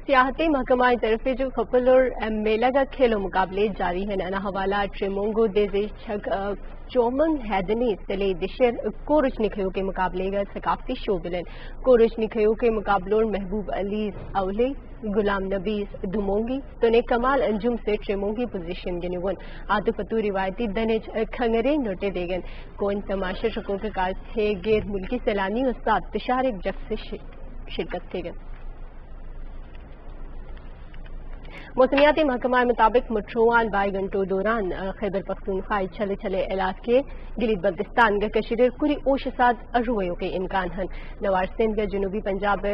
سیاحتی محکمہ طرف جو خپل اور میلہ کا کھیلوں مقابلے جاری ہیں انا حوالہ ٹریمونگو دیزی چھک چومنگ ہیدنی سلے دشر کورش نکھیو کے مقابلے کا ثقافتی شو بلن کورش نکھیو کے مقابلوں محبوب علی اولے غلام نبیس دمونگی تونے کمال انجم سے ٹریمونگی پوزیشن گنیون آتو فتو روایتی دنج کھنگرے نوٹے دے گن کون تماشا شکوں کے کار تھے غیر ملکی سیلانی استاد تشار ایک جگ سے شرکت تھے گن موسمیاتی محکمہ مطابق مٹروان 22 گھنٹوں دوران خیبر پختونخوا چھلے چھلے علاقے گلیت بلتستان کا کشیر کری اوش ساتھ ارویوں کے امکان ہن نوار سندھ کا جنوبی پنجاب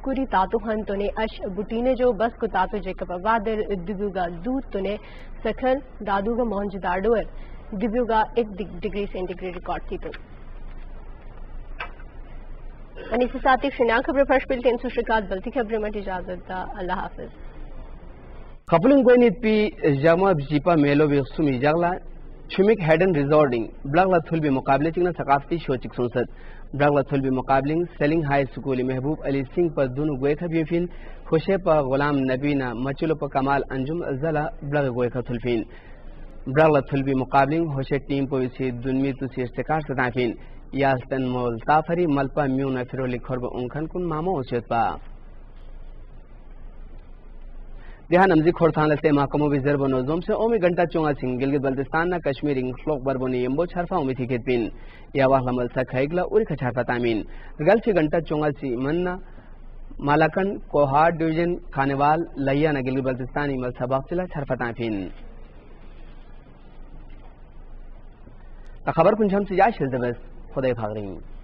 کری تاتو ہن تو نے اش بٹینے جو بس کو تاتو جیکب وادر دبیو گا دودھ تو نے سکھر دادو گا مونج داڑوئر دبیو گا 1 ڈگری سینٹی گریڈ ریکارڈ تھی تو انیس ساتھی شنا خبر فرش بل کے انسو شکات بلتی خبر مٹ اجازت دا اللہ حافظ خپلن گوینیت پی جامع بجیپا میلو بخصومی جغلا شمک ہیڈن ریزورڈنگ بلغلا تھلبی مقابلے چگنا ثقافتی شوچک سنسد بلغلا تھلبی مقابلنگ سیلنگ ہائی سکولی محبوب علی سنگھ پر دونوں گوئے تھا بیفین خوشے پا غلام نبینا مچلو پا کمال انجم زلا بلغ گوئے تھا تھلفین بلغلا تھلبی مقابلنگ خوشے ٹیم پا ویسی دنمی تسی اشتکار ستافین یاستن مول تافری ملپا میون فرولی کھرب انکھن کن مامو اسیت پا دیہان امزی کھورتان لسے محکموں بھی ضرب و نوزوم سے اومی گھنٹہ چونگا سنگ گلگت بلتستان نا کشمیرنگ خلوق بربونی یمبو چھرفا اومی تھی کھیت پین یا واحل ملسا کھائگلا اوری کھچارفا تامین گل چھ گھنٹہ چونگا سی مننا مالاکن کوہار ڈیویژن خانوال لیا نا گلگت بلتستانی ملسا باقسلا چھرفا تامین خبر کنجھم سے جائے شلزبست خدای بھاگ رہی